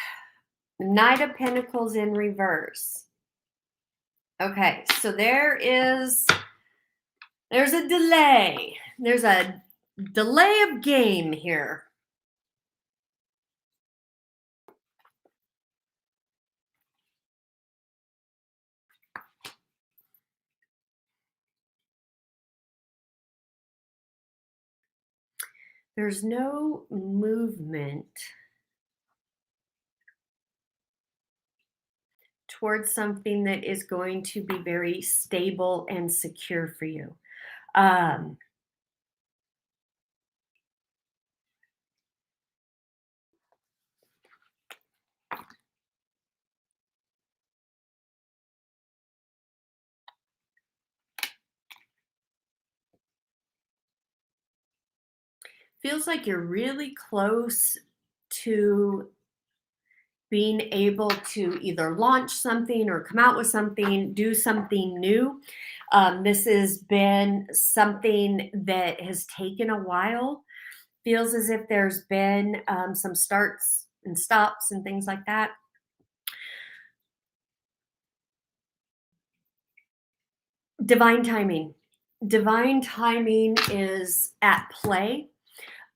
S1: Knight of Pentacles in reverse. Okay, so there's a delay. There's a delay of game here. There's no movement towards something that is going to be very stable and secure for you. Feels like you're really close to being able to either launch something or come out with something, do something new. This has been something that has taken a while. Feels as if there's been some starts and stops and things like that. Divine timing. Divine timing is at play.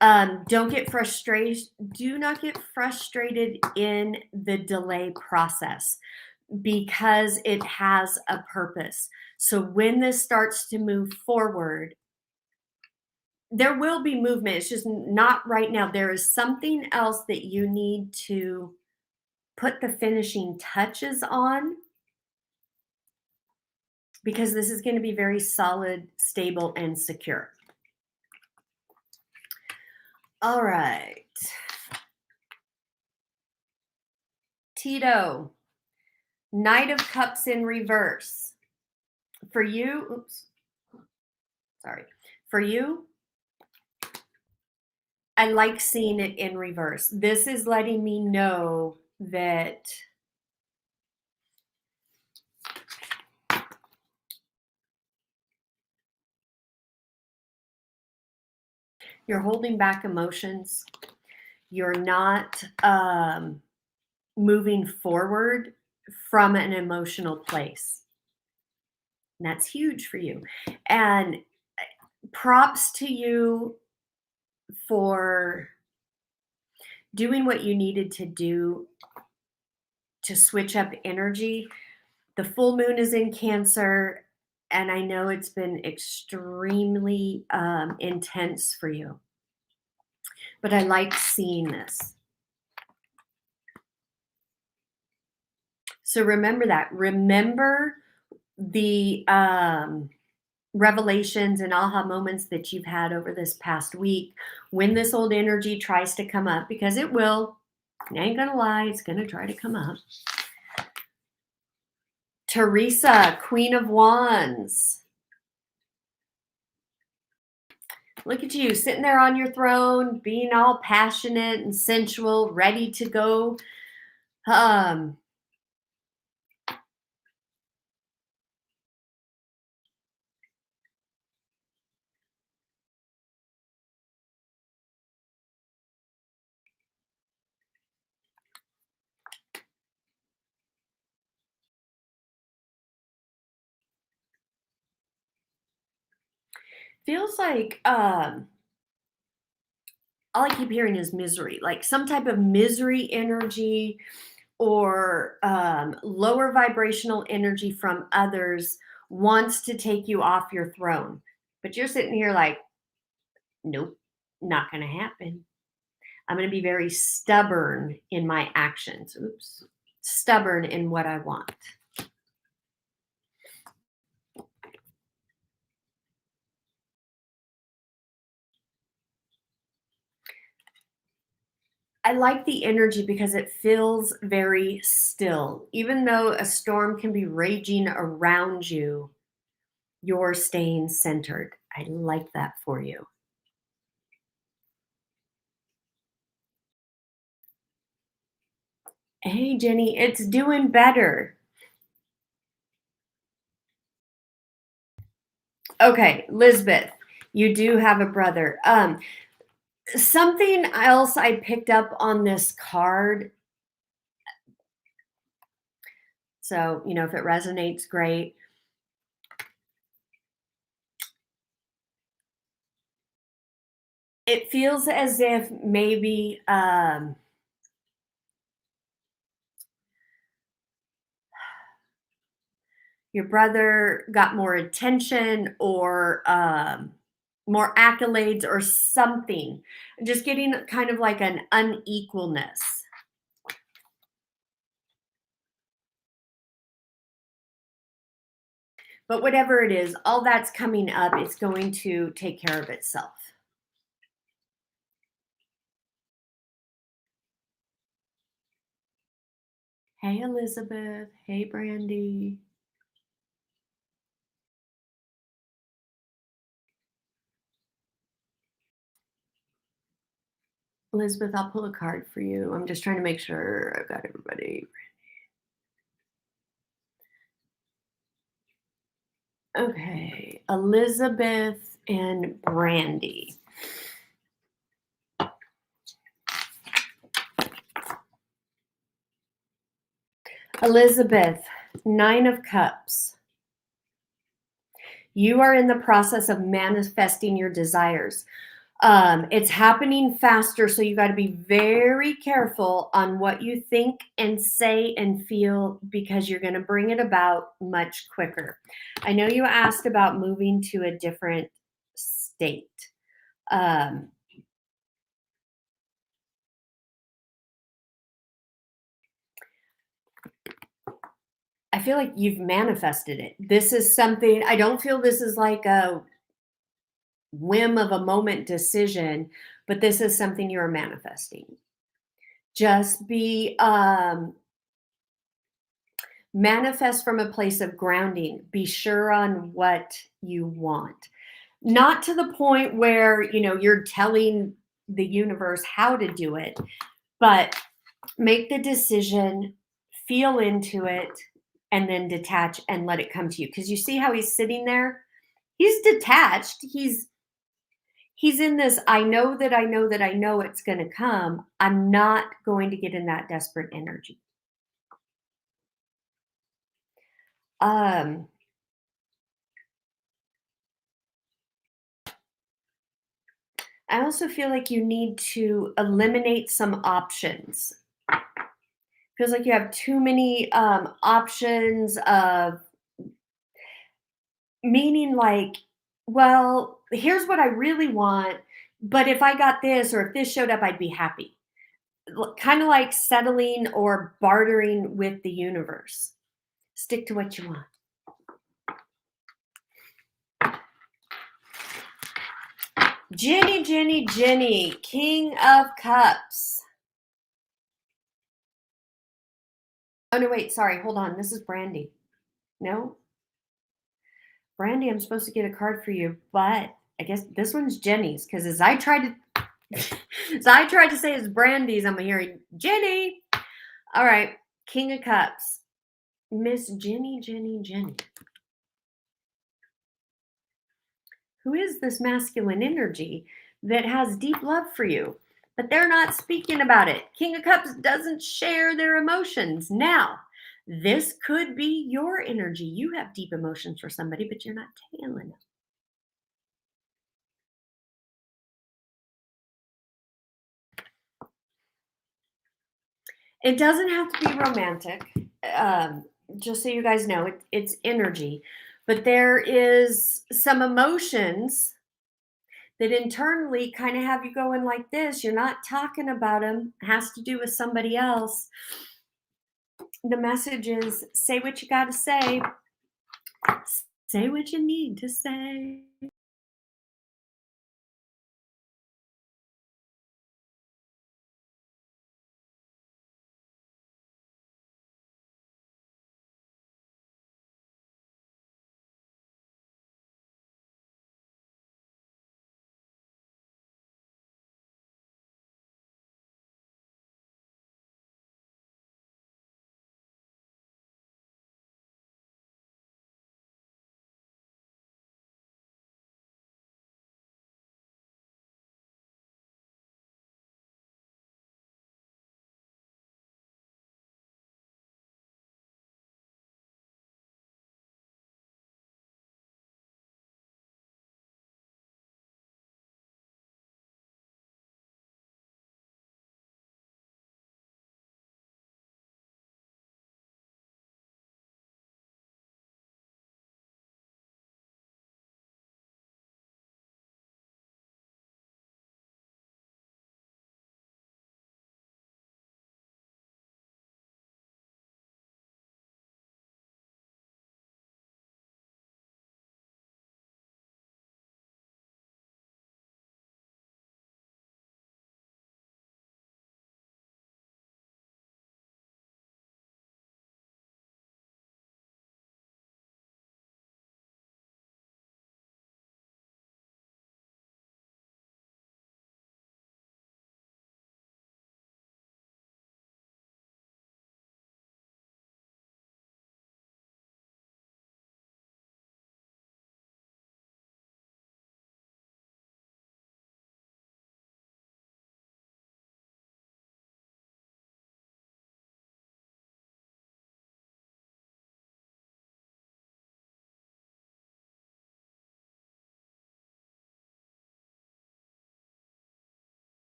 S1: Don't get frustrated. Do not get frustrated in the delay process because it has a purpose. So when this starts to move forward, there will be movement. It's just not right now. There is something else that you need to put the finishing touches on because this is going to be very solid, stable, and secure. All right. Tito, Knight of Cups in reverse. For you, For you, I like seeing it in reverse. This is letting me know that you're holding back emotions. You're not moving forward from an emotional place. And that's huge for you. And props to you for doing what you needed to do to switch up energy. The full moon is in Cancer, and I know it's been extremely intense for you. But I like seeing this. So remember that. Remember the revelations and aha moments that you've had over this past week when this old energy tries to come up, because it will. I ain't gonna lie, it's gonna try to come up. Teresa, Queen of Wands. Look at you sitting there on your throne, being all passionate and sensual, ready to go. Feels like all I keep hearing is misery, like some type of misery energy or lower vibrational energy from others wants to take you off your throne. But you're sitting here like, nope, not going to happen. I'm going to be very stubborn in my actions. Oops. Stubborn in what I want. I like the energy because it feels very still. Even though a storm can be raging around you, you're staying centered. I like that for you. Hey, Jenny, it's doing better. Okay, Lisbeth, you do have a brother. Something else I picked up on this card. So, if it resonates, great. It feels as if maybe your brother got more attention or more accolades or something. Just getting kind of like an unequalness. But whatever it is, all that's coming up, it's going to take care of itself. Hey, Elizabeth. Hey, Brandy. Elizabeth, I'll pull a card for you. I'm just trying to make sure I've got everybody. Okay, Elizabeth and Brandy. Elizabeth, 9 of Cups. You are in the process of manifesting your desires. It's happening faster, so you got to be very careful on what you think and say and feel because you're going to bring it about much quicker. I know you asked about moving to a different state. I feel like you've manifested it. This is something, I don't feel this is like a whim of a moment decision, but this is something you're manifesting. Just be manifest from a place of grounding. Be sure on what you want. Not to the point where, you're telling the universe how to do it, but make the decision, feel into it, and then detach and let it come to you. Because you see how he's sitting there? He's detached. He's in this, I know that I know that I know it's going to come. I'm not going to get in that desperate energy. I also feel like you need to eliminate some options. Feels like you have too many options of meaning like, well, here's what I really want, but if I got this or if this showed up, I'd be happy. Kind of like settling or bartering with the universe. Stick to what you want. Jenny, Jenny, Jenny, King of Cups. Oh, no, wait, sorry. Hold on. This is Brandy. No? Brandy, I'm supposed to get a card for you, but I guess this one's Jenny's, because as I tried to say it's Brandy's, I'm hearing Jenny. All right, King of Cups. Miss Jenny. Who is this masculine energy that has deep love for you, but they're not speaking about it. King of Cups doesn't share their emotions. Now, this could be your energy. You have deep emotions for somebody, but you're not telling them. It doesn't have to be romantic. Just so you guys know, it's energy. But there is some emotions that internally kind of have you going like this. You're not talking about them. It has to do with somebody else. The message is, say what you got to say. Say what you need to say.